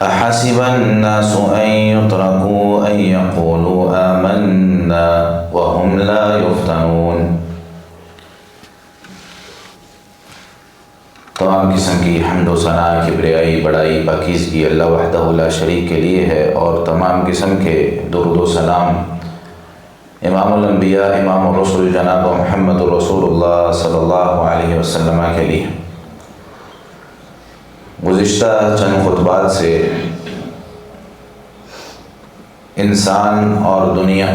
أحسب الناس أن يتركوا أن يقولوا آمنا وهم لا يفتنون۔ تمام قسم کی حمد و ثنا، کبریائی، بڑائی، پاکیزگی اللہ وحدہ لا شریک کے لیے ہے، اور تمام قسم کے درود و سلام امام الانبیاء امام الرسول جناب محمد رسول اللہ صلی اللہ علیہ وسلم کے لیے۔ گزشتہ چند خطبات سے انسان اور دنیا،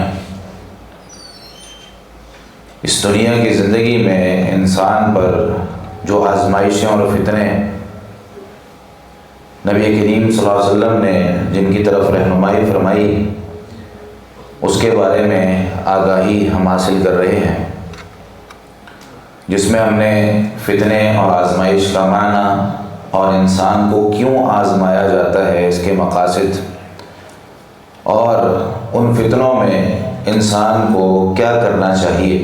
اس دنیا کی زندگی میں انسان پر جو آزمائشیں اور فتنے نبی کریم صلی اللہ علیہ وسلم نے جن کی طرف رہنمائی فرمائی، اس کے بارے میں آگاہی ہم حاصل کر رہے ہیں، جس میں ہم نے فتنے اور آزمائش کا معنی اور انسان کو کیوں آزمایا جاتا ہے، اس کے مقاصد، اور ان فتنوں میں انسان کو کیا کرنا چاہیے،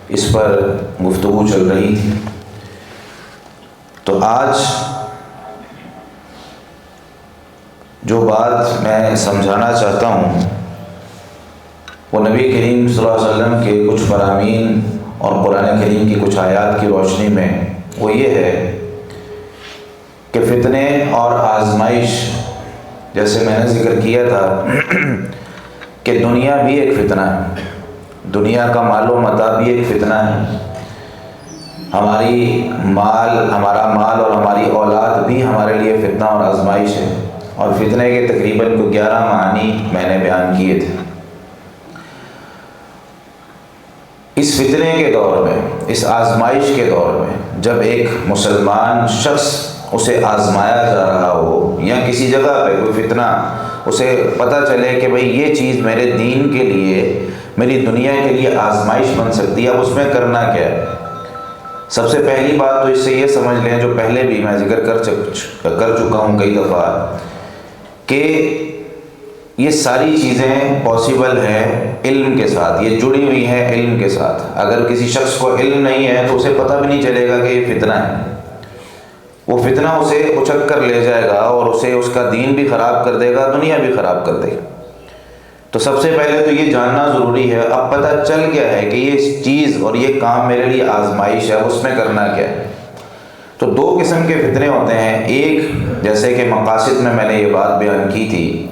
اس پر گفتگو چل رہی تھی۔ تو آج جو بات میں سمجھانا چاہتا ہوں وہ نبی کریم صلی اللہ علیہ وسلم کے کچھ فرامین اور قرآن کریم کی کچھ آیات کی روشنی میں وہ یہ ہے کہ فتنے اور آزمائش، جیسے میں نے ذکر کیا تھا کہ دنیا بھی ایک فتنہ ہے، دنیا کا مال و متاع بھی ایک فتنہ ہے، ہمارا مال اور ہماری اولاد بھی ہمارے لیے فتنہ اور آزمائش ہے، اور فتنے کے تقریباً 11 معانی میں نے بیان کیے تھے۔ اس فتنے کے دور میں، اس آزمائش کے دور میں، جب ایک مسلمان شخص اسے آزمایا جا رہا ہو، یا کسی جگہ پہ کوئی فتنہ اسے پتہ چلے کہ بھئی یہ چیز میرے دین کے لیے، میری دنیا کے لیے آزمائش بن سکتی ہے، اب اس میں کرنا کیا ہے؟ سب سے پہلی بات تو اس سے یہ سمجھ لیں، جو پہلے بھی میں ذکر کر چکا ہوں کئی دفعہ، کہ یہ ساری چیزیں پاسبل ہیں علم کے ساتھ، یہ جڑی ہوئی ہیں علم کے ساتھ۔ اگر کسی شخص کو علم نہیں ہے تو اسے پتہ بھی نہیں چلے گا کہ یہ فتنہ ہے، وہ فتنہ اسے اچک کر لے جائے گا اور اسے اس کا دین بھی خراب کر دے گا، دنیا بھی خراب کر دے گا۔ تو سب سے پہلے تو یہ جاننا ضروری ہے، اب پتہ چل گیا ہے کہ یہ چیز اور یہ کام میرے لیے آزمائش ہے، اس میں کرنا کیا ہے۔ تو 2 قسم کے فتنے ہوتے ہیں، ایک جیسے کہ مقاصد میں نے یہ بات بیان کی تھی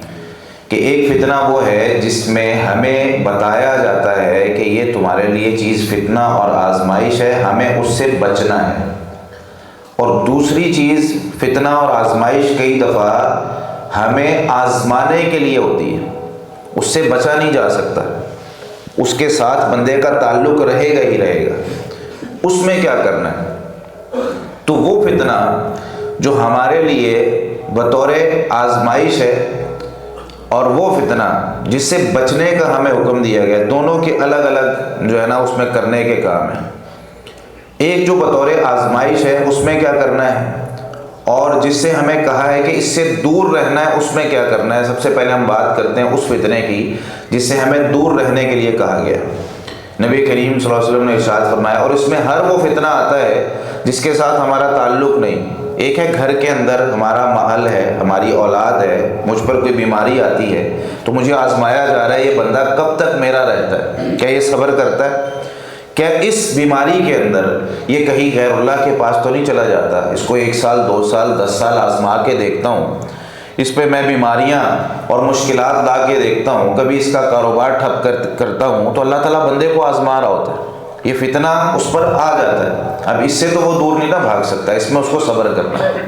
کہ ایک فتنہ وہ ہے جس میں ہمیں بتایا جاتا ہے کہ یہ تمہارے لیے چیز فتنہ اور آزمائش ہے، ہمیں اس سے بچنا ہے۔ اور دوسری چیز فتنہ اور آزمائش کئی دفعہ ہمیں آزمانے کے لیے ہوتی ہے، اس سے بچا نہیں جا سکتا، اس کے ساتھ بندے کا تعلق رہے گا ہی رہے گا، اس میں کیا کرنا ہے۔ تو وہ فتنہ جو ہمارے لیے بطور آزمائش ہے، اور وہ فتنہ جس سے بچنے کا ہمیں حکم دیا گیا، دونوں کے الگ الگ جو ہے نا اس میں کرنے کے کام ہیں۔ ایک جو بطور آزمائش ہے اس میں کیا کرنا ہے، اور جس سے ہمیں کہا ہے کہ اس سے دور رہنا ہے، اس میں کیا کرنا ہے۔ سب سے پہلے ہم بات کرتے ہیں اس فتنے کی جس سے ہمیں دور رہنے کے لیے کہا گیا۔ نبی کریم صلی اللہ علیہ وسلم نے ارشاد فرمایا، اور اس میں ہر وہ فتنہ آتا ہے جس کے ساتھ ہمارا تعلق نہیں۔ ایک ہے گھر کے اندر ہمارا محل ہے، ہماری اولاد ہے، مجھ پر کوئی بیماری آتی ہے تو مجھے آزمایا جا رہا ہے یہ بندہ کب تک میرا رہتا ہے، کیا یہ صبر کرتا ہے، کیا اس بیماری کے اندر یہ کہیں غیر اللہ کے پاس تو نہیں چلا جاتا، اس کو 1 سال 2 سال 10 سال آزما کے دیکھتا ہوں، اس پہ میں بیماریاں اور مشکلات لا کے دیکھتا ہوں، کبھی اس کا کاروبار ٹھپ کرتا ہوں، تو اللہ تعالیٰ بندے کو آزما رہا ہوتا ہے، یہ فتنہ اس پر آ جاتا ہے۔ اب اس سے تو وہ دور نہیں نہ بھاگ سکتا، اس میں اس کو صبر کرنا ہے۔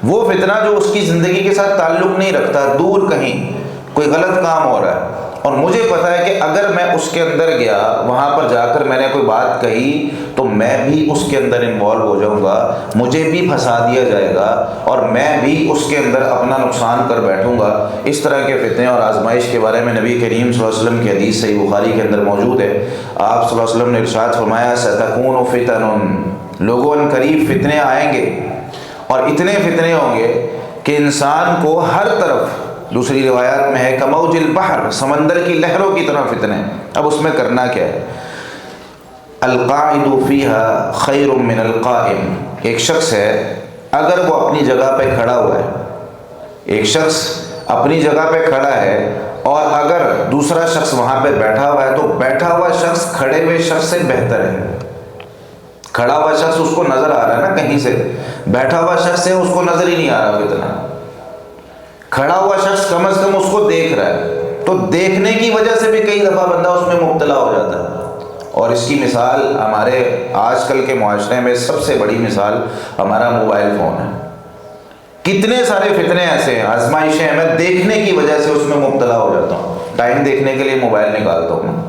وہ فتنہ جو اس کی زندگی کے ساتھ تعلق نہیں رکھتا، دور کہیں کوئی غلط کام ہو رہا ہے، اور مجھے پتا ہے کہ اگر میں اس کے اندر گیا، وہاں پر جا کر میں نے کوئی بات کہی تو میں بھی اس کے اندر انوالو ہو جاؤں گا، مجھے بھی پھنسا دیا جائے گا، اور میں بھی اس کے اندر اپنا نقصان کر بیٹھوں گا۔ اس طرح کے فتنے اور آزمائش کے بارے میں نبی کریم صلی اللہ علیہ وسلم کی حدیث صحیح بخاری کے اندر موجود ہے۔ آپ صلی اللہ علیہ وسلم نے ارشاد فرمایا، ستکون فتن، لوگوں ان قریب فتنے آئیں گے، اور اتنے فتنے ہوں گے کہ انسان کو ہر طرف، دوسری روایات میں ہے کموج البحر، سمندر کی لہروں کی طرح فتنے۔ اب اس میں کرنا کیا ہے؟ القاعد فیہا خیر من القائم، ایک شخص ہے اگر وہ اپنی جگہ پہ کھڑا ہوا ہے ایک شخص اپنی جگہ پہ کھڑا ہے اور اگر دوسرا شخص وہاں پہ بیٹھا ہوا ہے تو بیٹھا ہوا شخص کھڑے ہوئے شخص سے بہتر ہے. کھڑا ہوا شخص اس کو نظر آ رہا ہے نا کہیں سے، بیٹھا ہوا شخص ہے اس کو نظر ہی نہیں آ رہا فتنہ. کھڑا ہوا شخص کم از کم اس کو دیکھ رہا ہے، تو دیکھنے کی وجہ سے بھی کئی دفعہ بندہ اس میں مبتلا ہو جاتا ہے. اور اس کی مثال ہمارے آج کل کے معاشرے میں سب سے بڑی مثال ہمارا موبائل فون ہے. کتنے سارے فتنے ایسے ہیں، آزمائشیں ہیں، میں دیکھنے کی وجہ سے اس میں مبتلا ہو جاتا ہوں. ٹائم دیکھنے کے لیے موبائل نکالتا ہوں،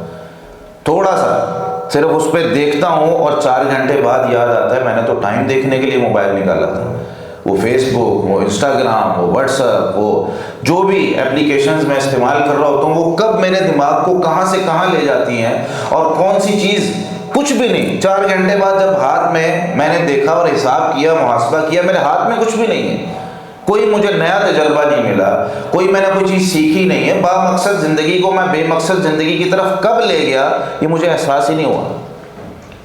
تھوڑا سا صرف اس پہ دیکھتا ہوں اور 4 گھنٹے بعد یاد آتا ہے میں نے تو ٹائم دیکھنے کے لیے موبائل نکالا تھا. وہ فیس بک، وہ انسٹاگرام، وہ واٹس ایپ، وہ جو بھی اپلیکیشنز میں استعمال کر رہا ہوتا ہوں، وہ کب میرے دماغ کو کہاں سے کہاں لے جاتی ہیں اور کون سی چیز، کچھ بھی نہیں. 4 گھنٹے بعد جب ہاتھ میں نے دیکھا اور حساب کیا، محاسبہ کیا، میرے ہاتھ میں کچھ بھی نہیں ہے. کوئی مجھے نیا تجربہ نہیں ملا، کوئی میں نے کوئی چیز سیکھی نہیں ہے. با مقصد زندگی کو میں بے مقصد زندگی کی طرف کب لے گیا یہ مجھے احساس ہی نہیں ہوا.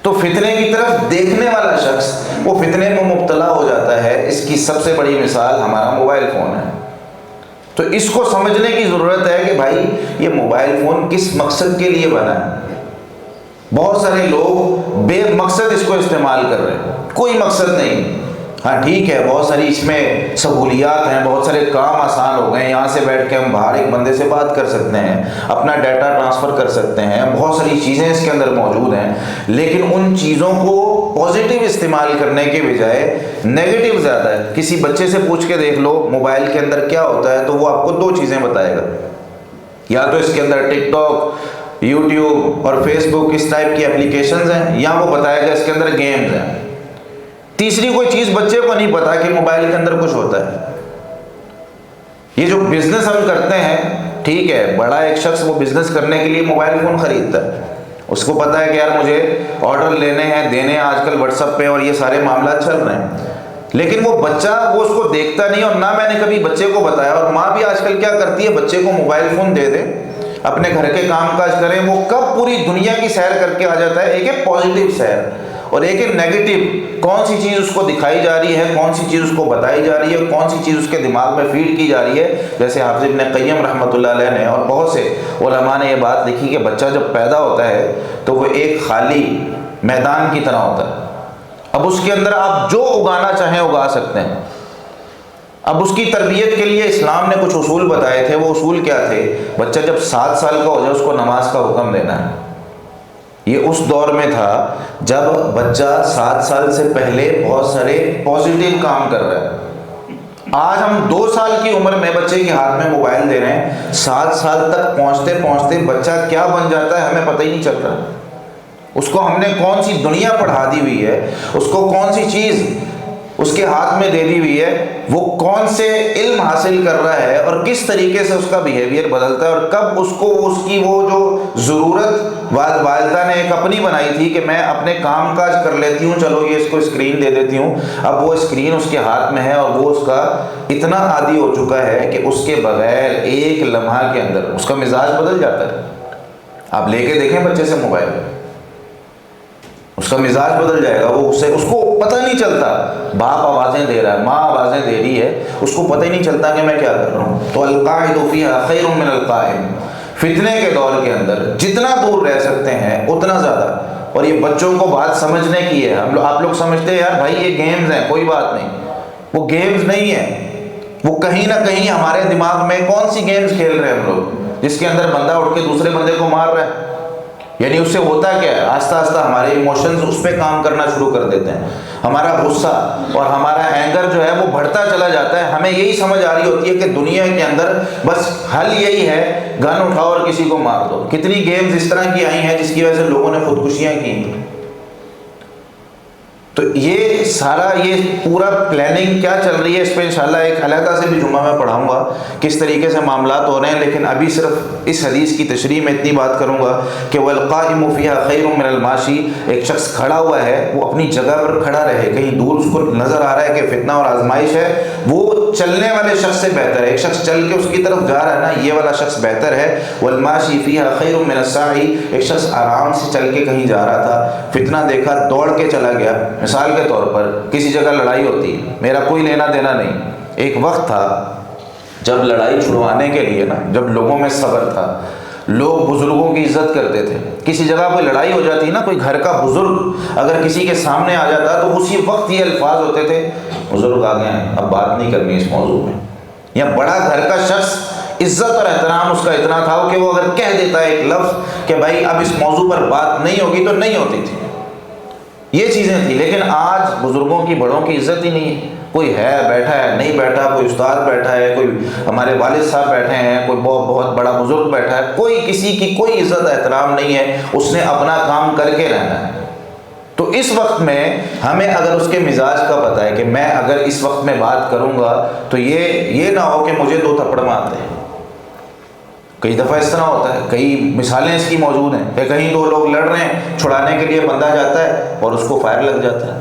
تو فتنے کی طرف دیکھنے والا شخص وہ فتنے میں مبتلا ہو جاتا ہے. اس کی سب سے بڑی مثال ہمارا موبائل فون ہے. تو اس کو سمجھنے کی ضرورت ہے کہ بھائی یہ موبائل فون کس مقصد کے لیے بنا ہے. بہت سارے لوگ بے مقصد اس کو استعمال کر رہے ہیں، کوئی مقصد نہیں. ہاں ٹھیک ہے، بہت ساری اس میں سہولیات ہیں، بہت سارے کام آسان ہو گئے ہیں. یہاں سے بیٹھ کے ہم باہر ایک بندے سے بات کر سکتے ہیں، اپنا ڈیٹا ٹرانسفر کر سکتے ہیں، بہت ساری چیزیں اس کے اندر موجود ہیں. لیکن ان چیزوں کو پازیٹیو استعمال کرنے کے بجائے نیگیٹو زیادہ ہے. کسی بچے سے پوچھ کے دیکھ لو موبائل کے اندر کیا ہوتا ہے، تو وہ آپ کو 2 چیزیں بتائے گا. یا تو اس کے اندر ٹک ٹاک، یوٹیوب اور فیس بک اس ٹائپ کی اپلیکیشنز ہیں، یا وہ بتائے گا اس کے اندر گیمز ہیں. تیسری کوئی چیز بچے کو نہیں پتا کہ موبائل کے اندر کچھ ہوتا ہے. یہ جو بزنس ہم کرتے ہیں، ٹھیک ہے، بڑا ایک شخص وہ بزنس کرنے کے لیے موبائل فون خریدتا ہے. اس کو پتا ہے کہ یار مجھے آرڈر لینے ہیں، دینے ہیں، آج کل واٹس ایپ پہ اور یہ سارے معاملات چل رہے ہیں. لیکن وہ بچہ وہ اس کو دیکھتا نہیں، اور نہ میں نے کبھی بچے کو بتایا. اور ماں بھی آج کل کیا کرتی ہے، بچے کو موبائل فون دے دے، اپنے گھر کے کام کاج کریں. وہ کب پوری دنیا کی سیر کر کے آ جاتا ہے. ایک ہے پازیٹیو سیر اور ایک ہے نیگیٹو. کون سی چیز اس کو دکھائی جا رہی ہے، کون سی چیز اس کو بتائی جا رہی ہے، کون سی چیز اس کے دماغ میں فیڈ کی جا رہی ہے. جیسے حافظ ابن قیم رحمۃ اللہ علیہ نے اور بہت سے علماء نے یہ بات لکھی کہ بچہ جب پیدا ہوتا ہے تو وہ ایک خالی میدان کی طرح ہوتا ہے. اب اس کے اندر آپ جو اگانا چاہیں اگا سکتے ہیں. اب اس کی تربیت کے لیے اسلام نے کچھ اصول بتائے تھے. وہ اصول کیا تھے؟ بچہ جب 7 سال کا ہو جائے اس کو نماز کا حکم دینا ہے. یہ اس دور میں تھا جب بچہ 7 سال سے پہلے بہت سارے پازیٹیو کام کر رہا ہے. آج ہم 2 سال کی عمر میں بچے کے ہاتھ میں موبائل دے رہے ہیں. 7 سال تک پہنچتے پہنچتے بچہ کیا بن جاتا ہے ہمیں پتہ ہی نہیں چلتا. اس کو ہم نے کون سی دنیا پڑھا دی ہوئی ہے، اس کو کون سی چیز اس کے ہاتھ میں دے دی ہوئی ہے، وہ کون سے علم حاصل کر رہا ہے اور کس طریقے سے اس کا بیہیویئر بدلتا ہے. اور کب اس کو اس کی وہ جو ضرورت والدہ نے ایک اپنی بنائی تھی کہ میں اپنے کام کاج کر لیتی ہوں، چلو یہ اس کو اسکرین دے دیتی ہوں، اب وہ اسکرین اس کے ہاتھ میں ہے اور وہ اس کا اتنا عادی ہو چکا ہے کہ اس کے بغیر ایک لمحہ کے اندر اس کا مزاج بدل جاتا ہے. آپ لے کے دیکھیں بچے سے موبائل، اس کا مزاج بدل جائے گا. وہ اس کو پتہ نہیں چلتا، باپ آوازیں دے رہا ہے، ماں آوازیں دے رہی ہے، اس کو پتہ ہی نہیں چلتا کہ میں کیا کر رہا ہوں. تو القاعد فیہا خیر من القائم. فتنے کے دور کے اندر جتنا دور رہ سکتے ہیں اتنا زیادہ. اور یہ بچوں کو بات سمجھنے کی ہے. آپ لوگ سمجھتے ہیں یار بھائی یہ گیمز ہیں، کوئی بات نہیں. وہ گیمز نہیں ہیں، وہ کہیں نہ کہیں ہمارے دماغ میں کون سی گیمز کھیل رہے ہیں ہم لوگ، جس کے اندر بندہ اٹھ کے دوسرے بندے کو مار رہا ہے. یعنی اس سے ہوتا کیا ہے، آہستہ آہستہ ہمارے ایموشنز اس پہ کام کرنا شروع کر دیتے ہیں. ہمارا غصہ اور ہمارا اینگر جو ہے وہ بڑھتا چلا جاتا ہے. ہمیں یہی سمجھ آ رہی ہوتی ہے کہ دنیا کے اندر بس حل یہی ہے، گن اٹھاؤ اور کسی کو مار دو. کتنی گیمز اس طرح کی آئی ہیں جس کی وجہ سے لوگوں نے خودکشیاں کی. تو یہ سارا یہ پورا پلاننگ کیا چل رہی ہے، اس پہ انشاءاللہ ایک علیحدہ سے بھی جمعہ میں پڑھاؤں گا کس طریقے سے معاملات ہو رہے ہیں. لیکن ابھی صرف اس حدیث کی تشریح میں اتنی بات کروں گا کہ والقائم فیہا خیر من الماشی. ایک شخص کھڑا ہوا ہے وہ اپنی جگہ پر کھڑا رہے، کہیں دور اس کو نظر آ رہا ہے کہ فتنہ اور آزمائش ہے، وہ چلنے والے شخص سے بہتر ہے. ایک شخص چل کے اس کی طرف جا رہا ہے نا، یہ والا شخص بہتر ہے. والماشی فیہا خیر من الساعی. ایک شخص آرام سے چل کے کہیں جا رہا تھا، فتنہ دیکھا دوڑ کے چلا گیا. مثال کے طور پر کسی جگہ لڑائی ہوتی ہے، میرا کوئی لینا دینا نہیں. ایک وقت تھا جب لڑائی چھڑوانے کے لیے نا، جب لوگوں میں صبر تھا، لوگ بزرگوں کی عزت کرتے تھے، کسی جگہ کوئی لڑائی ہو جاتی نا، کوئی گھر کا بزرگ اگر کسی کے سامنے آ جاتا تو اسی وقت یہ الفاظ ہوتے تھے، بزرگ آ گئے ہیں، اب بات نہیں کرنی اس موضوع میں. یا بڑا گھر کا شخص، عزت اور احترام اس کا اتنا تھا کہ وہ اگر کہہ دیتا ہے ایک لفظ کہ بھائی اب اس موضوع پر بات نہیں ہوگی تو نہیں ہوتی تھی. یہ چیزیں تھیں. لیکن آج بزرگوں کی، بڑوں کی عزت ہی نہیں ہے. کوئی ہے بیٹھا ہے، نہیں بیٹھا، کوئی استاد بیٹھا ہے، کوئی ہمارے والد صاحب بیٹھے ہیں، کوئی بہت بڑا بزرگ بیٹھا ہے، کوئی کسی کی کوئی عزت احترام نہیں ہے. اس نے اپنا کام کر کے رہنا ہے. تو اس وقت میں ہمیں اگر اس کے مزاج کا پتہ ہے کہ میں اگر اس وقت میں بات کروں گا تو یہ نہ ہو کہ مجھے 2 تھپڑ مارتے ہیں. کئی دفعہ اس طرح ہوتا ہے، کئی مثالیں اس کی موجود ہیں کہ کہیں 2 لوگ لڑ رہے ہیں، چھڑانے کے لیے بندہ جاتا ہے اور اس کو فائر لگ جاتا ہے،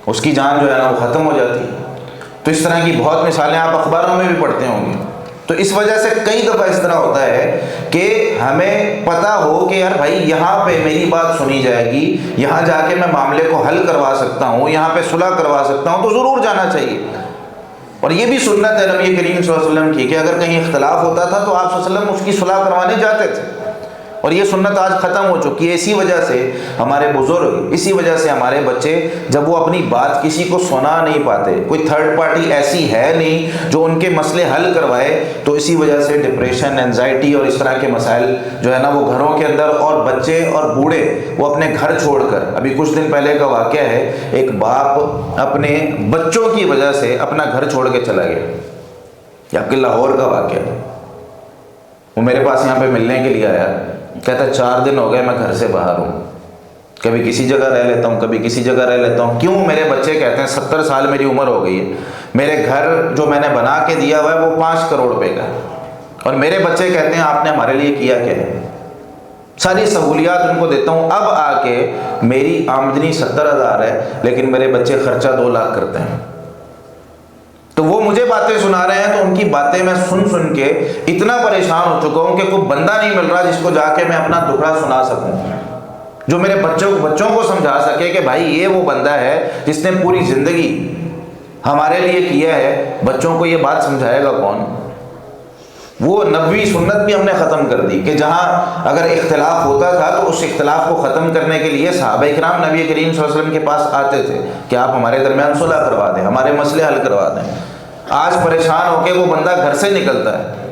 اس کی جان جو ہے نا وہ ختم ہو جاتی ہے. تو اس طرح کی بہت مثالیں آپ اخباروں میں بھی پڑھتے ہوں گے. تو اس وجہ سے کئی دفعہ اس طرح ہوتا ہے کہ ہمیں پتہ ہو کہ یار بھائی یہاں پہ میری بات سنی جائے گی، یہاں جا کے میں معاملے کو حل کروا سکتا ہوں، یہاں پہ صلح کروا سکتا ہوں، تو ضرور جانا چاہیے. اور یہ بھی سنت ہے نبی کریم صلی اللہ علیہ وسلم کی کہ اگر کہیں اختلاف ہوتا تھا تو آپ صلی اللہ علیہ وسلم اس کی صلح کروانے جاتے تھے. اور یہ سنت آج ختم ہو چکی ہے. اسی وجہ سے ہمارے بزرگ، اسی وجہ سے ہمارے بچے جب وہ اپنی بات کسی کو سنا نہیں پاتے، کوئی تھرڈ پارٹی ایسی ہے نہیں جو ان کے مسئلے حل کروائے، تو اسی وجہ سے ڈپریشن، انزائٹی اور اس طرح کے مسائل جو ہے نا وہ گھروں کے اندر، اور بچے اور بوڑھے وہ اپنے گھر چھوڑ کر، ابھی کچھ دن پہلے کا واقعہ ہے، ایک باپ اپنے بچوں کی وجہ سے اپنا گھر چھوڑ کے چلا گیا. یا کہ لاہور کا واقعہ ہے. وہ میرے پاس یہاں پہ ملنے کے لیے آیا، کہتا 4 دن ہو گئے میں گھر سے باہر ہوں، کبھی کسی جگہ رہ لیتا ہوں، کبھی کسی جگہ رہ لیتا ہوں. کیوں؟ میرے بچے کہتے ہیں 70 سال میری عمر ہو گئی ہے، میرے گھر جو میں نے بنا کے دیا ہوا ہے وہ 5 کروڑ روپے کا ہے، اور میرے بچے کہتے ہیں آپ نے ہمارے لیے کیا کیا ہے؟ ساری سہولیات ان کو دیتا ہوں، اب آ کے میری آمدنی 70,000 ہے لیکن میرے بچے خرچہ 2 لاکھ کرتے ہیں. تو وہ مجھے باتیں سنا رہے ہیں، تو ان کی باتیں میں سن کے اتنا پریشان ہو چکا ہوں کہ کوئی بندہ نہیں مل رہا جس کو جا کے میں اپنا دکھڑا سنا سکوں، جو میرے بچوں کو سمجھا سکے کہ بھائی یہ وہ بندہ ہے جس نے پوری زندگی ہمارے لیے کیا ہے. بچوں کو یہ بات سمجھائے گا کون؟ وہ نبوی سنت بھی ہم نے ختم کر دی کہ جہاں اگر اختلاف ہوتا تھا تو اس اختلاف کو ختم کرنے کے لیے صحابہ کرام نبی کریم صلی اللہ علیہ وسلم کے پاس آتے تھے کہ آپ ہمارے درمیان صلح کروا دیں، ہمارے مسئلے حل کروا دیں. آج پریشان ہو کے وہ بندہ گھر سے نکلتا ہے،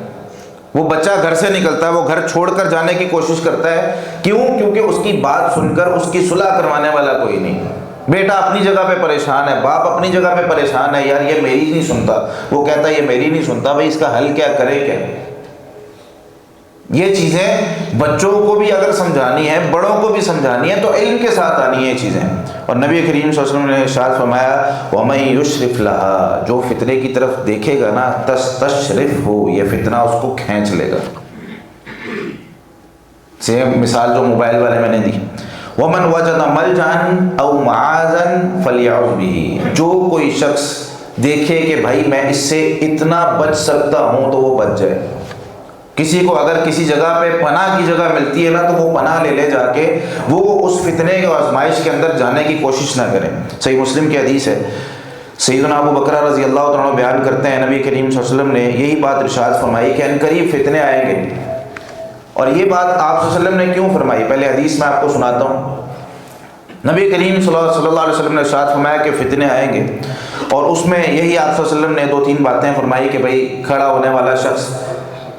وہ بچہ گھر سے نکلتا ہے، وہ گھر چھوڑ کر جانے کی کوشش کرتا ہے. کیوں؟ کیونکہ اس کی بات سن کر اس کی صلح کروانے والا کوئی نہیں. بیٹا اپنی جگہ پہ پریشان ہے، باپ اپنی جگہ پہ پریشان ہے، یار یہ میری نہیں سنتا، وہ کہتا ہے یہ میری نہیں سنتا، بھائی اس کا حل کیا کرے کیا؟ یہ چیزیں بچوں کو بھی اگر سمجھانی ہے، بڑوں کو بھی سمجھانی ہے تو علم کے ساتھ آنی ہے یہ چیزیں. اور نبی کریم صلی اللہ علیہ وسلم نے ارشاد فرمایا وَمَن يُشْرِفْ لَهَا، جو فتنے کی طرف دیکھے گا نا تَسْتَشْرِفْهُ، یہ فتنہ اس کو کھینچ لے گا. سیم مثال جو موبائل والے میں نے دی، وَمَنْ وَجَدَ مَلْجَأً أَوْ مَعَاذًا فَلْيَعُذْ بِهِ، جو کوئی شخص دیکھے کہ بھائی میں اس سے اتنا بچ سکتا ہوں تو وہ بچ جائے. کسی کو اگر کسی جگہ پہ پناہ کی جگہ ملتی ہے نا تو وہ پناہ لے جا کے وہ اس فتنے کے آزمائش کے اندر جانے کی کوشش نہ کریں. صحیح مسلم کی حدیث ہے، سیدنا ابو بکر رضی اللہ تعالیٰ بیان کرتے ہیں نبی کریم صلی اللہ علیہ وسلم نے یہی بات ارشاد فرمائی کہ ان قریب فتنے آئیں گے. اور یہ بات آپ صلی اللہ علیہ وسلم نے کیوں فرمائی؟ پہلے حدیث میں آپ کو سناتا ہوں. نبی کریم صلی اللہ علیہ وسلم نے ارشاد فرمایا کہ فتنے آئیں گے، اور اس میں یہی آپ صلی اللہ علیہ وسلم نے 2-3 باتیں فرمائی کہ بھائی کھڑا ہونے والا شخص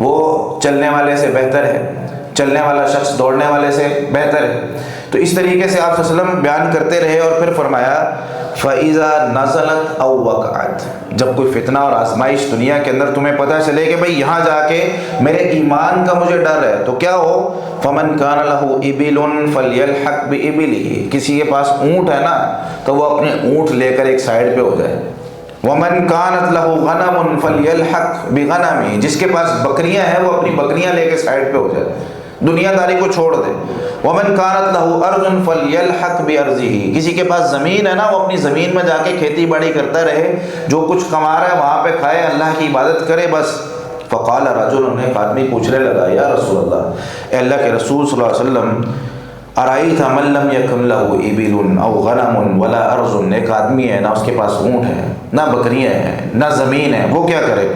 وہ چلنے والے سے بہتر ہے، چلنے والا شخص دوڑنے والے سے بہتر ہے. تو اس طریقے سے آپ صلی اللہ علیہ وسلم بیان کرتے رہے، اور پھر فرمایا فَإِذَا نَزَلَتْ أَوْ وَقَعَتْ، جب کوئی فتنہ اور آزمائش دنیا کے اندر تمہیں پتہ چلے کہ بھئی یہاں جا کے میرے ایمان کا مجھے ڈر ہے، تو کیا ہو؟ فَمَنْ كَانَ لَهُ إِبِلٌ فَلْيَلْحَقْ بِإِبِلِهِ، کسی کے پاس اونٹ ہے نا تو وہ اپنے اونٹ لے کر ایک سائیڈ پہ ہو جائے. وَمَنْ كَانَتْ لَهُ غَنَمٌ فَلْيَلْحَقْ بِغَنَمِهِ، جس کے پاس بکریاں ہیں وہ اپنی بکریاں لے کے سائیڈ پہ ہو جائے، دنیا داری کو چھوڑ دے. وَمَنْ كَانَتْ لَهُ أَرْضٌ فَلْيَلْحَقْ بِأَرْضِهِ، کسی کے پاس زمین ہے نا وہ اپنی زمین میں جا کے کھیتی باڑی کرتا رہے، جو کچھ کما رہا ہے وہاں پہ کھائے، اللہ کی عبادت کرے بس. فقال رجل، ایک آدمی پوچھنے لگا یا رسول اللہ، اے اللہ کے رسول صلی اللہ علیہ وسلم، ارائیت من لم یکن له ابل او غنم ولا ارض، ایک آدمی ہے نہ اس کے پاس اونٹ ہے نہ بکریاں ہیں نہ زمین ہے، وہ کیا کرے؟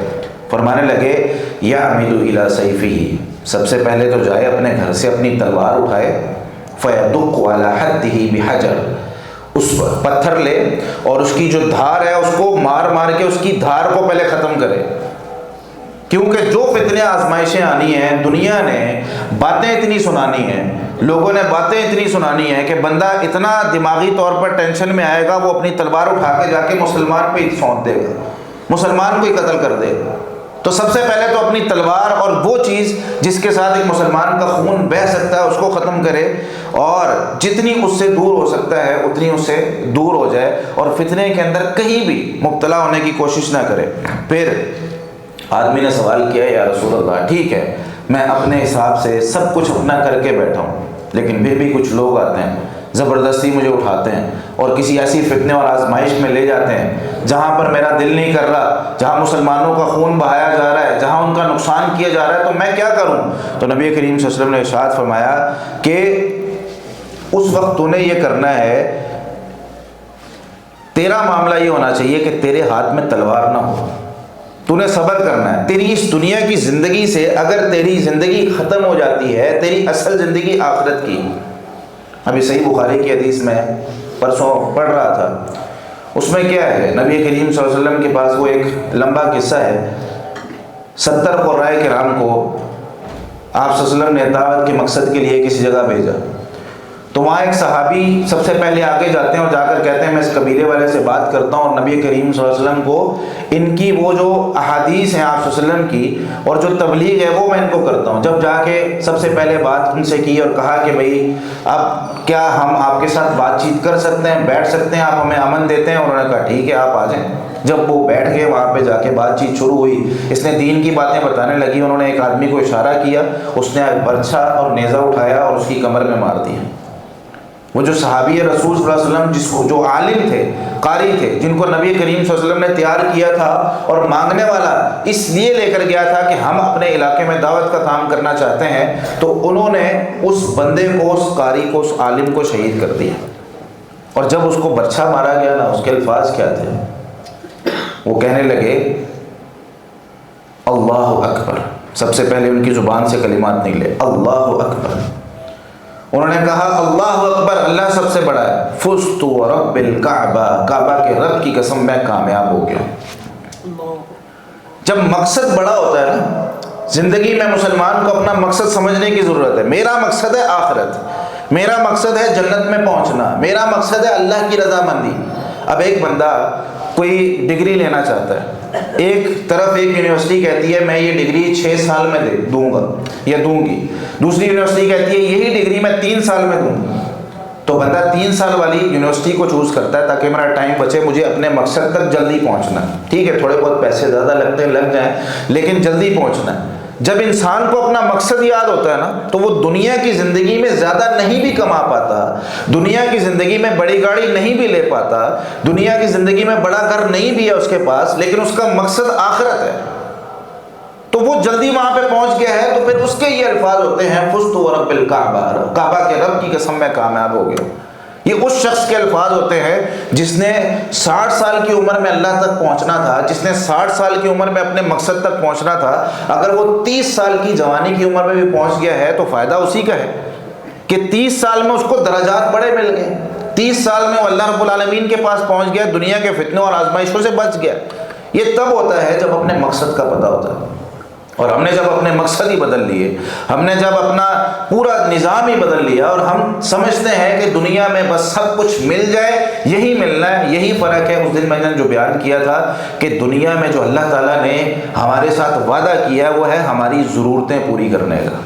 فرمانے لگے یعمد الی سیفہ، سب سے پہلے تو جائے اپنے گھر سے اپنی تلوار اٹھائے، فیدق علی حدہ بحجر، اس پتھر لے اور اس کی جو دھار ہے اس کو مار مار کے اس کی دھار کو پہلے ختم کرے، کیونکہ جو فتنے آزمائشیں آنی ہیں، دنیا نے باتیں اتنی سنانی ہیں، لوگوں نے باتیں اتنی سنانی ہیں کہ بندہ اتنا دماغی طور پر ٹینشن میں آئے گا، وہ اپنی تلوار اٹھا کے جا کے مسلمان پہ ہی سونت دے گا، مسلمان کو ہی قتل کر دے گا۔ تو سب سے پہلے تو اپنی تلوار اور وہ چیز جس کے ساتھ ایک مسلمان کا خون بہہ سکتا ہے اس کو ختم کرے، اور جتنی اس سے دور ہو سکتا ہے اتنی اس سے دور ہو جائے، اور فتنے کے اندر کہیں بھی مبتلا ہونے کی کوشش نہ کرے۔ پھر آدمی نے سوال کیا یا رسول اللہ ٹھیک ہے میں اپنے حساب سے سب کچھ اپنا کر کے بیٹھا ہوں، لیکن پھر بھی کچھ لوگ آتے ہیں زبردستی مجھے اٹھاتے ہیں اور کسی ایسی فتنے اور آزمائش میں لے جاتے ہیں جہاں پر میرا دل نہیں کر رہا، جہاں مسلمانوں کا خون بہایا جا رہا ہے، جہاں ان کا نقصان کیا جا رہا ہے، تو میں کیا کروں؟ تو نبی کریم صلی اللہ علیہ وسلم نے ارشاد فرمایا کہ اس وقت تو نے یہ کرنا ہے، تیرا معاملہ یہ ہونا چاہیے کہ تیرے ہاتھ میں تلوار نہ ہو، تو نے صبر کرنا ہے۔ تیری اس دنیا کی زندگی سے اگر تیری زندگی ختم ہو جاتی ہے، تیری اصل زندگی آخرت کی، ابھی صحیح بخاری کی حدیث میں پرسوں پڑھ رہا تھا، اس میں کیا ہے، نبی کریم صلی اللہ علیہ وسلم کے پاس وہ ایک لمبا قصہ ہے، 70 قرائے کرام کو آپ صلی اللہ علیہ وسلم نے دعوت کے مقصد کے لیے کسی جگہ بھیجا، تو وہاں ایک صحابی سب سے پہلے آگے جاتے ہیں اور جا کر کہتے ہیں میں اس قبیلے والے سے بات کرتا ہوں، اور نبی کریم صلی اللہ علیہ وسلم کو ان کی وہ جو احادیث ہیں آپ صلی اللہ علیہ وسلم کی اور جو تبلیغ ہے وہ میں ان کو کرتا ہوں۔ جب جا کے سب سے پہلے بات ان سے کی اور کہا کہ بھئی اب کیا ہم آپ کے ساتھ بات چیت کر سکتے ہیں، بیٹھ سکتے ہیں، آپ ہمیں امن دیتے ہیں؟ انہوں نے کہا ٹھیک ہے آپ آ جائیں۔ جب وہ بیٹھ گئے وہاں پہ جا کے بات چیت شروع ہوئی، اس نے دین کی باتیں بتانے لگی، انہوں نے ایک آدمی کو اشارہ کیا، اس نے برچھا اور نیزہ اٹھایا اور اس کی کمر میں مار دیا۔ وہ جو صحابی رسول صلی اللہ علیہ وسلم جس کو جو عالم تھے، قاری تھے، جن کو نبی کریم صلی اللہ علیہ وسلم نے تیار کیا تھا اور مانگنے والا اس لیے لے کر گیا تھا کہ ہم اپنے علاقے میں دعوت کا کام کرنا چاہتے ہیں، تو انہوں نے اس بندے کو، اس قاری کو، اس عالم کو شہید کر دیا۔ اور جب اس کو برچھا مارا گیا نا، اس کے الفاظ کیا تھے؟ وہ کہنے لگے اللہ اکبر، سب سے پہلے ان کی زبان سے کلمات نکلے اللہ اکبر، انہوں نے کہا اللہ اکبر، اللہ سب سے بڑا ہے، فزت ورب الکعبہ، کعبہ کے رب کی قسم میں کامیاب ہو گیا۔ جب مقصد بڑا ہوتا ہے نا زندگی میں، مسلمان کو اپنا مقصد سمجھنے کی ضرورت ہے۔ میرا مقصد ہے آخرت، میرا مقصد ہے جنت میں پہنچنا، میرا مقصد ہے اللہ کی رضامندی۔ اب ایک بندہ کوئی ڈگری لینا چاہتا ہے، ایک طرف ایک یونیورسٹی کہتی ہے میں یہ ڈگری 6 سال میں دوں گا یا دوں گی، دوسری یونیورسٹی کہتی ہے یہی ڈگری میں 3 سال میں دوں گی، تو بندہ 3 سال والی یونیورسٹی کو چوز کرتا ہے تاکہ میرا ٹائم بچے، مجھے اپنے مقصد تک جلدی پہنچنا ہے۔ ٹھیک ہے تھوڑے بہت پیسے زیادہ لگتے ہیں لگ جائیں، لیکن جلدی پہنچنا ہے۔ جب انسان کو اپنا مقصد یاد ہوتا ہے نا تو وہ دنیا کی زندگی میں زیادہ نہیں بھی کما پاتا، دنیا کی زندگی میں بڑی گاڑی نہیں بھی لے پاتا، دنیا کی زندگی میں بڑا گھر نہیں بھی ہے اس کے پاس، لیکن اس کا مقصد آخرت ہے تو وہ جلدی وہاں پہ پہنچ گیا ہے، تو پھر اس کے یہ الفاظ ہوتے ہیں فزت ورب الکعبہ، کعبہ کے رب کی قسم میں کامیاب ہو گیا۔ یہ اس شخص کے الفاظ ہوتے ہیں جس نے 60 سال کی عمر میں اللہ تک پہنچنا تھا، جس نے 60 سال کی عمر میں اپنے مقصد تک پہنچنا تھا، اگر وہ 30 سال کی جوانی کی عمر میں بھی پہنچ گیا ہے تو فائدہ اسی کا ہے کہ 30 سال میں اس کو درجات بڑے مل گئے، 30 سال میں وہ اللہ رب العالمین کے پاس پہنچ گیا، دنیا کے فتنوں اور آزمائشوں سے بچ گیا۔ یہ تب ہوتا ہے جب اپنے مقصد کا پتہ ہوتا ہے، اور ہم نے جب اپنے مقصد ہی بدل لیے، ہم نے جب اپنا پورا نظام ہی بدل لیا اور ہم سمجھتے ہیں کہ دنیا میں بس سب کچھ مل جائے، یہی ملنا ہے، یہی فرق ہے۔ اس دن میں نے جو بیان کیا تھا کہ دنیا میں جو اللہ تعالیٰ نے ہمارے ساتھ وعدہ کیا وہ ہے ہماری ضرورتیں پوری کرنے کا۔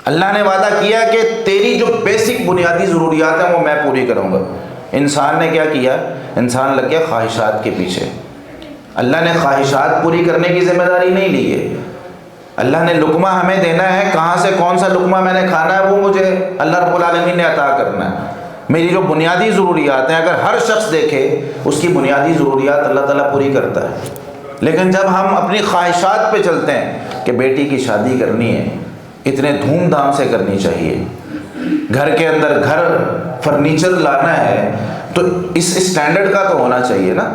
اللہ نے وعدہ کیا کہ تیری جو بیسک بنیادی ضروریات ہیں وہ میں پوری کروں گا۔ انسان نے کیا کیا؟ انسان لگ گیا خواہشات کے پیچھے۔ اللہ نے خواہشات پوری کرنے کی ذمہ داری نہیں لی ہے، اللہ نے لقمہ ہمیں دینا ہے، کہاں سے کون سا لقمہ میں نے کھانا ہے وہ مجھے اللہ رب العالمین نے عطا کرنا ہے۔ میری جو بنیادی ضروریات ہیں اگر ہر شخص دیکھے اس کی بنیادی ضروریات اللہ تعالیٰ پوری کرتا ہے، لیکن جب ہم اپنی خواہشات پہ چلتے ہیں کہ بیٹی کی شادی کرنی ہے، اتنے دھوم دھام سے کرنی چاہیے، گھر کے اندر گھر فرنیچر لانا ہے تو اس اسٹینڈرڈ کا تو ہونا چاہیے نا،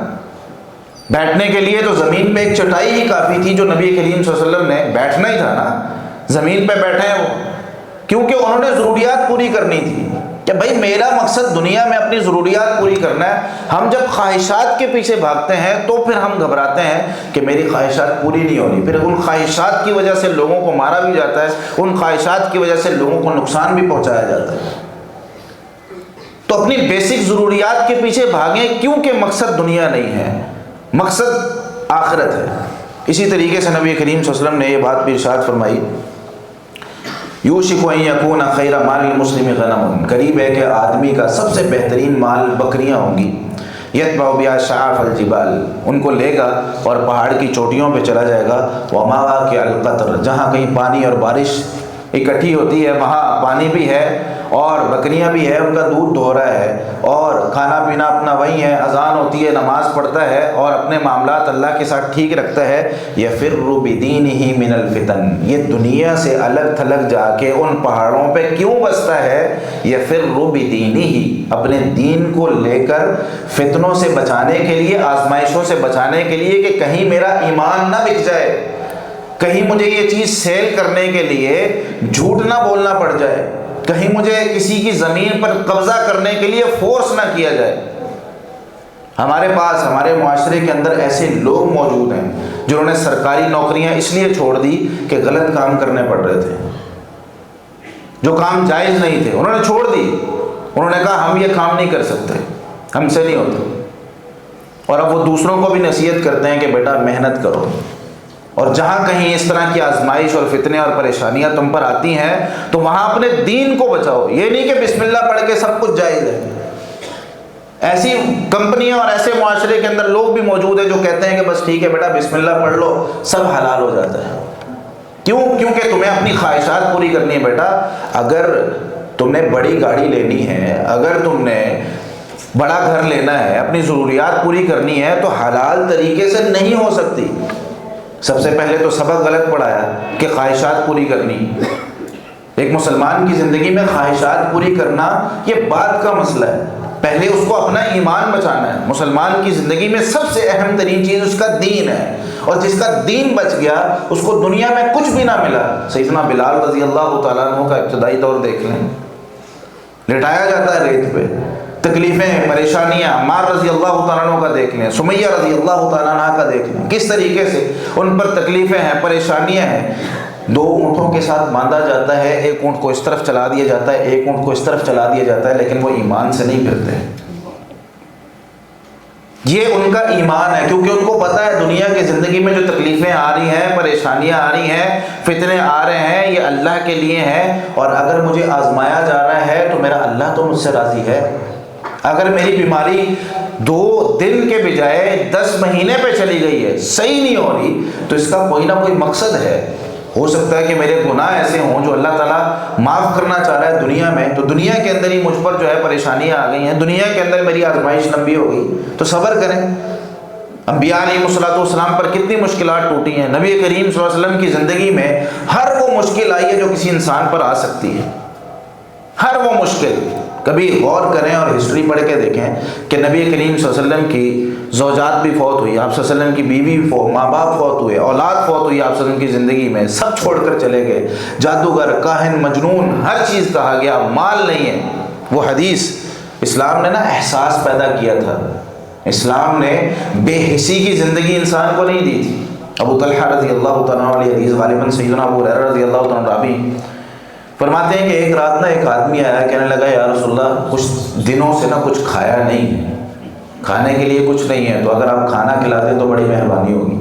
بیٹھنے کے لیے تو زمین پہ ایک چٹائی ہی کافی تھی، جو نبی کریم صلی اللہ علیہ وسلم نے بیٹھنا ہی تھا نا، زمین پہ بیٹھے ہیں وہ، کیونکہ انہوں نے ضروریات پوری کرنی تھی کہ بھائی میرا مقصد دنیا میں اپنی ضروریات پوری کرنا ہے۔ ہم جب خواہشات کے پیچھے بھاگتے ہیں تو پھر ہم گھبراتے ہیں کہ میری خواہشات پوری نہیں ہونی، پھر ان خواہشات کی وجہ سے لوگوں کو مارا بھی جاتا ہے، ان خواہشات کی وجہ سے لوگوں کو نقصان بھی پہنچایا جاتا ہے۔ تو اپنی بیسک ضروریات کے پیچھے بھاگیں، کیونکہ مقصد دنیا نہیں ہے، مقصد آخرت ہے۔ اسی طریقے سے نبی کریم صلی اللہ علیہ وسلم نے یہ بات بھی ارشاد فرمائی، یوشک ان یکون خیر مال المسلم غنم، قریب ہے کہ آدمی کا سب سے بہترین مال بکریاں ہوں گی، یتبع بها شعاف الجبال، ان کو لے گا اور پہاڑ کی چوٹیوں پہ چلا جائے گا، ومواقع القطر، جہاں کہیں پانی اور بارش اکٹھی ہوتی ہے وہاں پانی بھی ہے اور بکریاں بھی ہے، ان کا دودھ دھو رہا ہے اور کھانا پینا اپنا وہی ہے، اذان ہوتی ہے نماز پڑھتا ہے اور اپنے معاملات اللہ کے ساتھ ٹھیک رکھتا ہے، یفر بدینہ من الفتن، یہ دنیا سے الگ تھلگ جا کے ان پہاڑوں پہ کیوں بستا ہے؟ یفر بدینہ، اپنے دین کو لے کر فتنوں سے بچانے کے لیے، آزمائشوں سے بچانے کے لیے کہ کہیں میرا ایمان نہ بک جائے، کہیں مجھے یہ چیز سیل کرنے کے لیے جھوٹ نہ بولنا پڑ جائے، کہیں مجھے کسی کی زمین پر قبضہ کرنے کے لیے فورس نہ کیا جائے۔ ہمارے پاس ہمارے معاشرے کے اندر ایسے لوگ موجود ہیں جنہوں نے سرکاری نوکریاں اس لیے چھوڑ دی کہ غلط کام کرنے پڑ رہے تھے، جو کام جائز نہیں تھے انہوں نے چھوڑ دی، انہوں نے کہا ہم یہ کام نہیں کر سکتے، ہم سے نہیں ہوتا، اور اب وہ دوسروں کو بھی نصیحت کرتے ہیں کہ بیٹا محنت کرو، اور جہاں کہیں اس طرح کی آزمائش اور فتنے اور پریشانیاں تم پر آتی ہیں تو وہاں اپنے دین کو بچاؤ، یہ نہیں کہ بسم اللہ پڑھ کے سب کچھ جائز ہے۔ ایسی کمپنیاں اور ایسے معاشرے کے اندر لوگ بھی موجود ہیں جو کہتے ہیں کہ بس ٹھیک ہے بیٹا بسم اللہ پڑھ لو سب حلال ہو جاتا ہے۔ کیوں؟ کیونکہ تمہیں اپنی خواہشات پوری کرنی ہے بیٹا، اگر تم نے بڑی گاڑی لینی ہے، اگر تم نے بڑا گھر لینا ہے، اپنی ضروریات پوری کرنی ہے تو حلال طریقے سے نہیں ہو سکتی۔ سب سے پہلے تو سبق غلط پڑھایا کہ خواہشات پوری کرنی، ایک مسلمان کی زندگی میں خواہشات پوری کرنا یہ بعد کا مسئلہ ہے، پہلے اس کو اپنا ایمان بچانا ہے۔ مسلمان کی زندگی میں سب سے اہم ترین چیز اس کا دین ہے، اور جس کا دین بچ گیا اس کو دنیا میں کچھ بھی نہ ملا۔ سیدنا بلال رضی اللہ تعالیٰ عنہ کا ابتدائی دور دیکھ لیں، لٹایا جاتا ہے ریت پہ، تکلیفیں پریشانیاں، عمار رضی اللہ تعالیٰ عنہ کا دیکھ لیں، سمیہ رضی اللہ تعالیٰ عنہ کا دیکھ لیں، کس طریقے سے ان پر تکلیفیں ہیں، پریشانیاں ہیں۔ 2 اونٹوں کے ساتھ باندھا جاتا ہے، ایک اونٹ کو اس طرف چلا دیا جاتا ہے، ایک اونٹ کو اس طرف چلا دیا جاتا ہے، لیکن وہ ایمان سے نہیں پھرتے۔ یہ ان کا ایمان ہے، کیونکہ ان کو پتہ ہے دنیا کی زندگی میں جو تکلیفیں آ رہی ہیں، پریشانیاں آ رہی ہیں، فتنے آ رہے ہیں، یہ اللہ کے لیے ہیں، اور اگر مجھے آزمایا جا رہا ہے تو میرا اللہ تو مجھ سے راضی ہے۔ اگر میری بیماری 2 دن کے بجائے 10 مہینے پہ چلی گئی ہے، صحیح نہیں ہو رہی، تو اس کا کوئی نہ کوئی مقصد ہے۔ ہو سکتا ہے کہ میرے گناہ ایسے ہوں جو اللہ تعالیٰ معاف کرنا چاہ رہا ہے دنیا میں، تو دنیا کے اندر ہی مجھ پر جو ہے پریشانیاں آ گئی ہیں، دنیا کے اندر میری آزمائش لمبی ہو گئی، تو صبر کریں۔ انبیاء علیہ السلام پر کتنی مشکلات ٹوٹی ہیں، نبی کریم صلی اللہ علیہ وسلم کی زندگی میں ہر وہ مشکل آئی ہے جو کسی انسان پر آ سکتی ہے، ہر وہ مشکل۔ کبھی غور کریں اور ہسٹری پڑھ کے دیکھیں کہ نبی کریم صلی اللہ علیہ وسلم کی زوجات بھی فوت ہوئی، آپ صلی اللہ علیہ وسلم کی بیوی بھی فوت، ماں باپ فوت ہوئے، اولاد فوت ہوئی آپ صلی اللہ علیہ وسلم کی زندگی میں، سب چھوڑ کر چلے گئے، جادوگر، کاہن، مجنون، ہر چیز کہا گیا، مال نہیں ہے۔ وہ حدیث اسلام نے نا احساس پیدا کیا تھا، اسلام نے بے حسی کی زندگی انسان کو نہیں دی تھی۔ ابو طلحہ رضی اللہ تعالیٰ عنہ حدیث غالباً سیدنا ابو ہریرہ رضی اللہ تعالیٰ عنہ راوی فرماتے ہیں کہ ایک رات نا ایک آدمی آیا، کہنے لگا یا رسول اللہ کچھ دنوں سے نا کچھ کھایا نہیں ہے، کھانے کے لیے کچھ نہیں ہے، تو اگر آپ کھانا کھلا دیں تو بڑی مہربانی ہوگی۔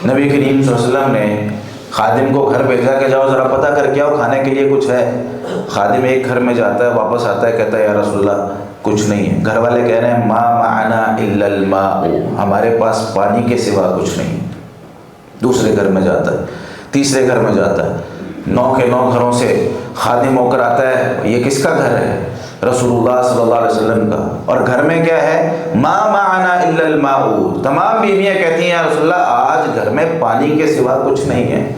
نبی کریم صلی اللہ علیہ وسلم نے خادم کو گھر بھیجا کہ جاؤ ذرا پتہ کر کے آؤ کھانے کے لیے کچھ ہے۔ خادم ایک گھر میں جاتا ہے، واپس آتا ہے، کہتا ہے یا رسول اللہ کچھ نہیں ہے۔ گھر والے کہہ رہے ہیں ما معنا الا الماء، ہمارے پاس پانی کے سوا کچھ نہیں۔ دوسرے گھر میں جاتا ہے، تیسرے گھر میں جاتا ہے، 9 کے 9 گھروں سے خادم ہو کر آتا ہے، یہ کس کا گھر ہے؟ رسول اللہ صلی اللہ علیہ وسلم کا۔ اور گھر میں کیا ہے؟ ما معنا الا الماء، تمام بیویاں کہتی ہیں یا رسول اللہ آج گھر میں پانی کے سوا کچھ نہیں ہے،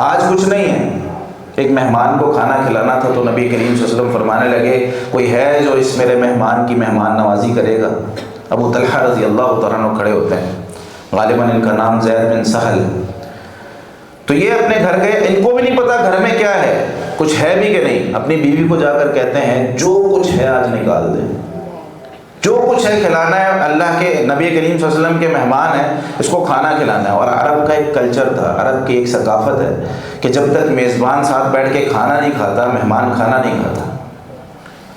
آج کچھ نہیں ہے۔ ایک مہمان کو کھانا کھلانا تھا تو نبی کریم صلی اللہ علیہ وسلم فرمانے لگے کوئی ہے جو اس میرے مہمان کی مہمان نوازی کرے گا؟ ابو طلحہ رضی اللہ تعالیٰ عنہ کھڑے ہوتے ہیں، غالباً ان کا نام زید بن سہل۔ تو یہ اپنے گھر گئے، ان کو بھی نہیں پتا گھر میں کیا ہے، کچھ ہے بھی کہ نہیں۔ اپنی بیوی کو جا کر کہتے ہیں جو کچھ ہے آج نکال دیں، جو کچھ ہے کھلانا ہے، اللہ کے نبی کریم صلی اللہ علیہ وسلم کے مہمان ہیں، اس کو کھانا کھلانا ہے۔ اور عرب کا ایک کلچر تھا، عرب کی ایک ثقافت ہے کہ جب تک میزبان ساتھ بیٹھ کے کھانا نہیں کھاتا، مہمان کھانا نہیں کھاتا۔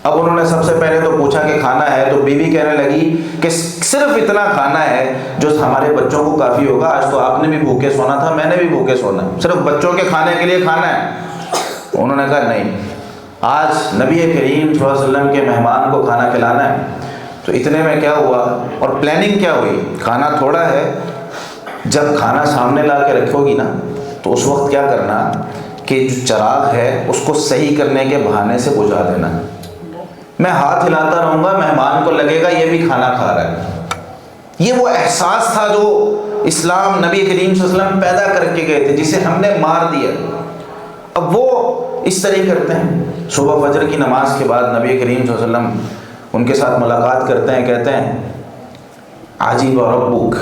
اب انہوں نے سب سے پہلے تو پوچھا کہ کھانا ہے، تو بیوی کہنے لگی کہ صرف اتنا کھانا ہے جو ہمارے بچوں کو کافی ہوگا، آج تو آپ نے بھی بھوکے سونا تھا، میں نے بھی بھوکے سونا ہے، صرف بچوں کے کھانے کے لیے کھانا ہے۔ انہوں نے کہا نہیں، آج نبی کریم صلی اللہ علیہ وسلم کے مہمان کو کھانا کھلانا ہے۔ تو اتنے میں کیا ہوا اور پلاننگ کیا ہوئی، کھانا تھوڑا ہے، جب کھانا سامنے لا کے رکھو گی نا تو اس وقت کیا کرنا کہ جو چراغ ہے اس کو صحیح کرنے کے بہانے سے بجھا دینا۔ میں ہاتھ ہلاتا رہوں گا، مہمان کو لگے گا یہ بھی کھانا کھا رہا ہے۔ یہ وہ احساس تھا جو اسلام نبی کریم صلی اللہ علیہ وسلم پیدا کر کے گئے تھے، جسے ہم نے مار دیا۔ اب وہ اس طرح کرتے ہیں، صبح فجر کی نماز کے بعد نبی کریم صلی اللہ علیہ وسلم ان کے ساتھ ملاقات کرتے ہیں، کہتے ہیں عجیب ربک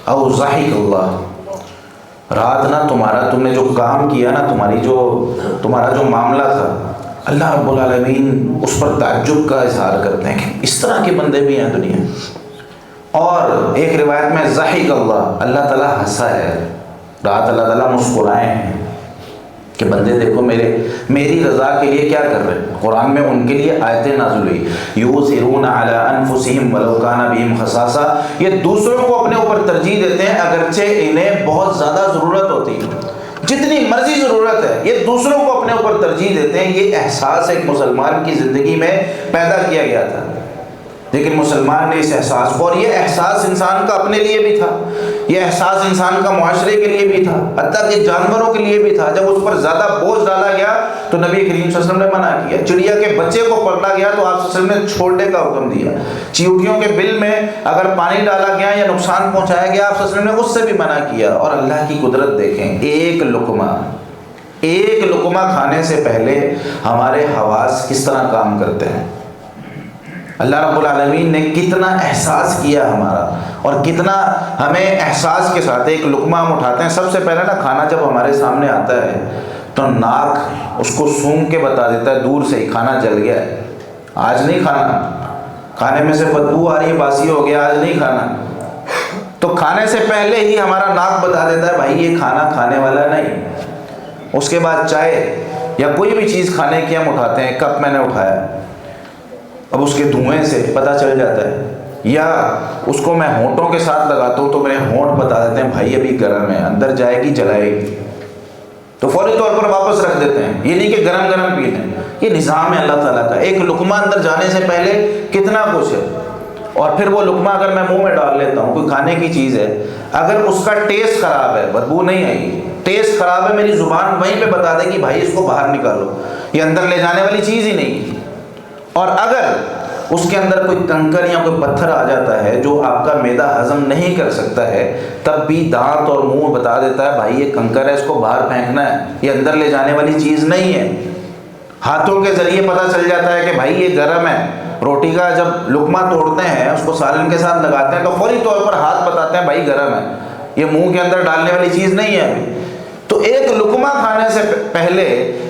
او ضحک اللہ، رات نا تم نے جو کام کیا نا، تمہارا جو معاملہ تھا، اللہ رب العالمین اس پر تعجب کا اظہار کرتے ہیں کہ اس طرح کے بندے بھی ہیں دنیا۔ اور ایک روایت میں ضحک اللہ، اللہ تعالیٰ ہنسا ہے، رات اللہ تعالیٰ مسکرائے ہیں کہ بندے دیکھو میری رضا کے لیے کیا کر رہے ہیں۔ قرآن میں ان کے لیے آیتیں نازل ہوئی، یؤثرون علی انفسہم ولو کان بہم خصاصہ، یہ دوسروں کو اپنے اوپر ترجیح دیتے ہیں اگرچہ انہیں بہت زیادہ ضرورت ہوتی ہے، جتنی مرضی ضرورت ہے یہ دوسروں کو اپنے اوپر ترجیح دیتے ہیں۔ یہ احساس ایک مسلمان کی زندگی میں پیدا کیا گیا تھا، لیکن مسلمان نے اس احساس کو، اور یہ احساس انسان کا اپنے لیے بھی تھا، یہ احساس انسان کا معاشرے کے لیے بھی تھا، حتیٰ کہ جانوروں کے لیے بھی تھا۔ جب اس پر زیادہ بوجھ ڈالا گیا تو نبی کریم صلی اللہ علیہ وسلم نے منع کیا۔ چڑیا کے بچے کو پکڑا گیا تو آپ صلی اللہ علیہ وسلم نے چھوڑنے کا حکم دیا۔ چیونٹیوں کے بل میں اگر پانی ڈالا گیا یا نقصان پہنچایا گیا، آپ صلی اللہ علیہ وسلم نے اس سے بھی منع کیا۔ اور اللہ کی قدرت دیکھیں، ایک لقمہ کھانے سے پہلے ہمارے حواس کس طرح کام کرتے ہیں۔ اللہ رب العالمین نے کتنا احساس کیا ہمارا، اور کتنا ہمیں احساس کے ساتھ ایک لقمہ ہم اٹھاتے ہیں۔ سب سے پہلے نا کھانا جب ہمارے سامنے آتا ہے تو ناک اس کو سونگھ کے بتا دیتا ہے دور سے ہی کھانا جل گیا ہے، آج نہیں کھانا، کھانے میں سے بدبو آ رہی ہے، باسی ہو گیا، آج نہیں کھانا۔ تو کھانے سے پہلے ہی ہمارا ناک بتا دیتا ہے بھائی یہ کھانا کھانے والا نہیں۔ اس کے بعد چائے یا کوئی بھی چیز کھانے کی ہم اٹھاتے ہیں، کپ میں نے اٹھایا، اب اس کے دھوئیں سے پتہ چل جاتا ہے، یا اس کو میں ہونٹوں کے ساتھ لگاتا ہوں تو میرے ہونٹ بتا دیتے ہیں بھائی ابھی گرم ہے، اندر جائے گی جلائے گی، تو فوری طور پر واپس رکھ دیتے ہیں۔ یہ نہیں کہ گرم گرم پی لیں، یہ نظام ہے اللہ تعالیٰ کا۔ ایک لقمہ اندر جانے سے پہلے کتنا کچھ ہے، اور پھر وہ لقمہ اگر میں منہ میں ڈال لیتا ہوں، کوئی کھانے کی چیز ہے، اگر اس کا ٹیسٹ خراب ہے، بدبو نہیں آئے گی، ٹیسٹ خراب ہے، میری زبان وہیں پہ بتا دے گی بھائی اس کو باہر نکالو، یہ اندر لے جانے والی چیز ہی نہیں ہے۔ اور اگر اس کے اندر کوئی کنکر یا کوئی پتھر آ جاتا ہے جو آپ کا معدہ ہضم نہیں کر سکتا ہے، تب بھی دانت اور منہ بتا دیتا ہے بھائی یہ کنکر ہے، اس کو باہر پھینکنا ہے، یہ اندر لے جانے والی چیز نہیں ہے۔ ہاتھوں کے ذریعے پتہ چل جاتا ہے کہ بھائی یہ گرم ہے۔ روٹی کا جب لقمہ توڑتے ہیں، اس کو سالن کے ساتھ لگاتے ہیں تو فوری طور پر ہاتھ بتاتے ہیں بھائی گرم ہے، یہ منہ کے اندر ڈالنے والی چیز نہیں ہے ابھی۔ تو ایک لقمہ کھانے سے پہلے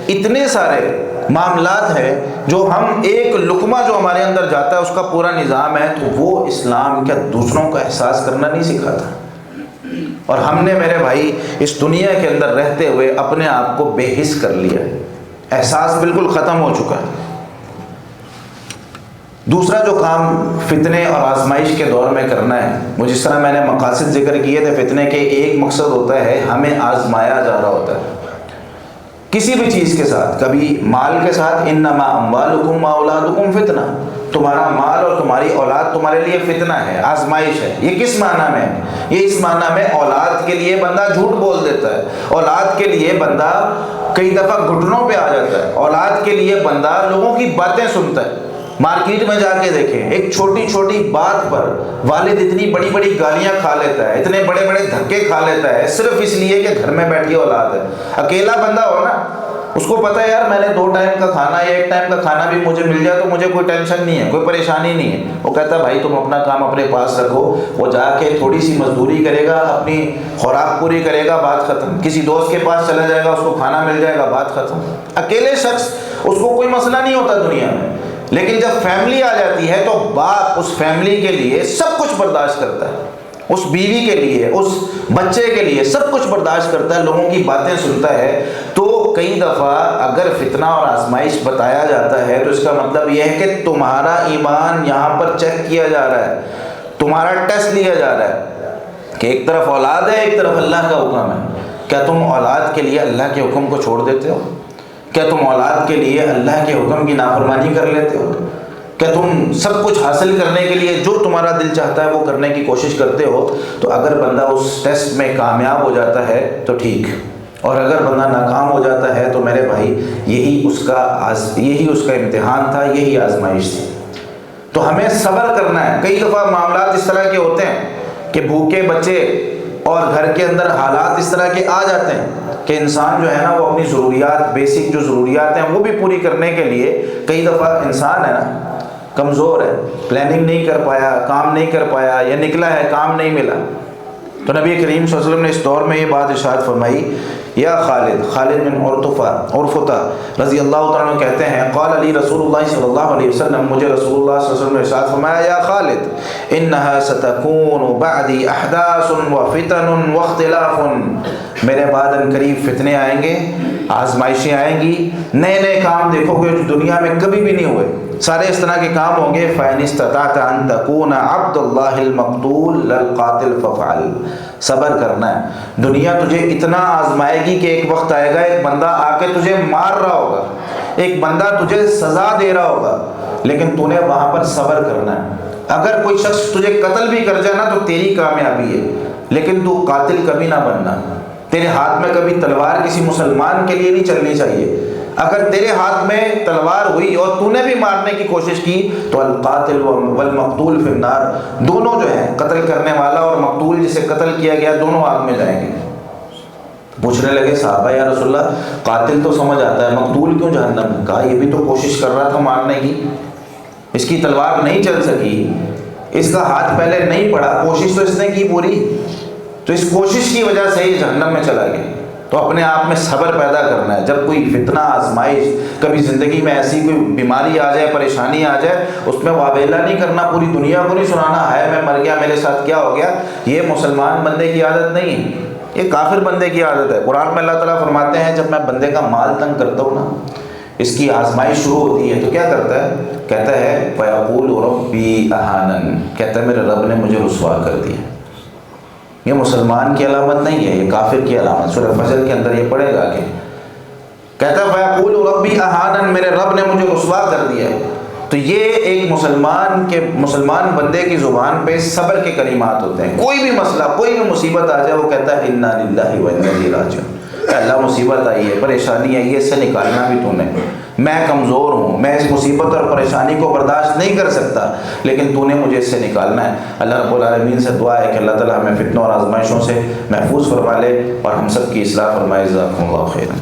اتنے سارے معاملات ہیں جو ہم، ایک لقمہ جو ہمارے اندر جاتا ہے اس کا پورا نظام ہے۔ تو وہ اسلام کیا دوسروں کا احساس کرنا نہیں سکھاتا؟ اور ہم نے میرے بھائی اس دنیا کے اندر رہتے ہوئے اپنے آپ کو بے حس کر لیا ہے، احساس بالکل ختم ہو چکا ہے۔ دوسرا جو کام فتنے اور آزمائش کے دور میں کرنا ہے، وہ جس طرح میں نے مقاصد ذکر کیے تھے فتنے کے، ایک مقصد ہوتا ہے ہمیں آزمایا جا رہا ہوتا ہے کسی بھی چیز کے ساتھ، کبھی مال کے ساتھ، انما اموالکم واولادکم فتنہ، تمہارا مال اور تمہاری اولاد تمہارے لیے فتنہ ہے، آزمائش ہے۔ یہ کس معنی میں؟ یہ اس معنی میں اولاد کے لیے بندہ جھوٹ بول دیتا ہے، اولاد کے لیے بندہ کئی دفعہ گھٹنوں پہ آ جاتا ہے، اولاد کے لیے بندہ لوگوں کی باتیں سنتا ہے۔ مارکیٹ میں جا کے دیکھیں، ایک چھوٹی چھوٹی بات پر والد اتنی بڑی بڑی گالیاں کھا لیتا ہے، اتنے بڑے بڑے دھکے کھا لیتا ہے، صرف اس لیے کہ گھر میں بیٹھی اولاد ہے۔ اکیلا بندہ ہو نا، اس کو پتہ ہے یار میں نے 2 ٹائم کا کھانا یا 1 ٹائم کا کھانا بھی مجھے مل جائے تو مجھے کوئی ٹینشن نہیں ہے، کوئی پریشانی نہیں ہے۔ وہ کہتا ہے بھائی تم اپنا کام اپنے پاس رکھو، وہ جا کے تھوڑی سی مزدوری کرے گا، اپنی خوراک پوری کرے گا، بات ختم۔ کسی دوست کے پاس چلا جائے گا، اس کو کھانا مل جائے گا، بات ختم۔ اکیلے شخص اس کو کوئی مسئلہ نہیں ہوتا دنیا میں، لیکن جب فیملی آ جاتی ہے تو باپ اس فیملی کے لیے سب کچھ برداشت کرتا ہے، اس بیوی کے لیے، اس بچے کے لیے سب کچھ برداشت کرتا ہے، لوگوں کی باتیں سنتا ہے۔ تو کئی دفعہ اگر فتنہ اور آزمائش بتایا جاتا ہے تو اس کا مطلب یہ ہے کہ تمہارا ایمان یہاں پر چیک کیا جا رہا ہے، تمہارا ٹیسٹ لیا جا رہا ہے کہ ایک طرف اولاد ہے، ایک طرف اللہ کا حکم ہے۔ کیا تم اولاد کے لیے اللہ کے حکم کو چھوڑ دیتے ہو؟ کیا تم اولاد کے لیے اللہ کے حکم کی نافرمانی کر لیتے ہو؟ کیا تم سب کچھ حاصل کرنے کے لیے جو تمہارا دل چاہتا ہے وہ کرنے کی کوشش کرتے ہو؟ تو اگر بندہ اس ٹیسٹ میں کامیاب ہو جاتا ہے تو ٹھیک، اور اگر بندہ ناکام ہو جاتا ہے تو میرے بھائی یہی اس کا امتحان تھا، یہی آزمائش تھی۔ تو ہمیں صبر کرنا ہے۔ کئی دفعہ معاملات اس طرح کے ہوتے ہیں کہ بھوکے بچے اور گھر کے اندر حالات اس طرح کے آ جاتے ہیں کہ انسان جو ہے نا وہ اپنی ضروریات، بیسک جو ضروریات ہیں وہ بھی پوری کرنے کے لیے کئی دفعہ انسان ہے نا کمزور ہے، پلاننگ نہیں کر پایا، کام نہیں کر پایا، یا نکلا ہے کام نہیں ملا۔ تو نبی کریم صلی اللہ علیہ وسلم نے اس دور میں یہ بات ارشاد فرمائی، یا خالد بن عرفطہ رضی اللہ تعالیٰ عنہ کہتے ہیں قال علی رسول اللہ صلی اللہ علیہ وسلم، مجھے رسول اللہ صلی اللہ علیہ وسلم نے ارشاد فرمایا یا خالد انہا ستکون بعدی احداث وفتن واختلاف، میرے بعد ان قریب فتنے آئیں گے، آزمائشیں آئیں گی، نئے نئے کام دیکھو گے جو دنیا میں کبھی بھی نہیں ہوئے، سارے اس طرح کے کام ہوں گے۔ فَإِنِ اسْتَطَعْتَ أَن تَكُونَ عَبْدَ اللَّهِ الْمَقْتُولَ لَلْقَاتِلِ فَافْعَلْ، صبر کرنا ہے۔ دنیا تجھے اتنا آزمائے گی کہ ایک وقت آئے گا ایک بندہ آ کے تجھے مار رہا ہوگا، ایک بندہ تجھے سزا دے رہا ہوگا، لیکن تو نے وہاں پر صبر کرنا ہے۔ اگر کوئی شخص تجھے قتل بھی کر جائے نا تو تیری کامیابی ہے، لیکن تو قاتل کبھی نہ بننا۔ تیرے ہاتھ میں کبھی تلوار کسی مسلمان کے لیے نہیں چلنی چاہیے۔ اگر تیرے ہاتھ میں تلوار ہوئی اور تو نے بھی مارنے کی کوشش کی تو القاتل والمقتول فی النار، دونوں جو ہیں قتل کرنے والا اور مقتول جسے قتل کیا گیا دونوں آگ میں جائیں گے۔ پوچھنے لگے صحابہ یا رسول اللہ قاتل تو سمجھ آتا ہے، مقتول کیوں جہنم میں؟ کہا یہ بھی تو کوشش کر رہا تھا مارنے کی، اس کی تلوار نہیں چل سکی، اس کا ہاتھ پہلے نہیں پڑا، کوشش تو اس نے کی پوری، تو اس کوشش کی وجہ سے ہی جہنم میں چلا گیا۔ تو اپنے آپ میں صبر پیدا کرنا ہے۔ جب کوئی فتنہ آزمائش، کبھی زندگی میں ایسی کوئی بیماری آ جائے، پریشانی آ جائے، اس میں واویلا نہیں کرنا، پوری دنیا کو نہیں سنانا ہے میں مر گیا، میرے ساتھ کیا ہو گیا۔ یہ مسلمان بندے کی عادت نہیں ہے، یہ کافر بندے کی عادت ہے۔ قرآن میں اللہ تعالیٰ فرماتے ہیں جب میں بندے کا مال تنگ کرتا ہوں نا، اس کی آزمائش شروع ہوتی ہے تو کیا کرتا ہے؟ کہتا ہے فَيَقُولُ رَبِّي أَهَانَنِ، کہتا ہے میرے رب نے مجھے رسوا کر دیا۔ یہ مسلمان کی علامت نہیں ہے، یہ کافر کی علامت۔ سورہ فجر کے اندر یہ پڑھے گا کہ کہتا ہے فَيَقُولُ رَبِّي أَهَانَنِ، میرے رب نے مجھے رسوا کر دیا۔ تو یہ ایک مسلمان بندے کی زبان پہ صبر کے کلمات ہوتے ہیں۔ کوئی بھی مسئلہ، کوئی بھی مصیبت آ جائے وہ کہتا ہے اِنَّا لِلَّهِ وَإِنَّا إِلَيْهِ رَاجِعُونَ، اللہ مصیبت آئی ہے، پریشانی آئی ہے، اس سے نکالنا بھی تو نے، میں کمزور ہوں، میں اس مصیبت اور پریشانی کو برداشت نہیں کر سکتا، لیکن تو نے مجھے اس سے نکالنا ہے۔ اللہ رب العالمین سے دعا ہے کہ اللہ تعالیٰ ہمیں فتنوں اور آزمائشوں سے محفوظ فرما لے اور ہم سب کی اصلاح فرمائے۔ جزاکم اللہ خیرا۔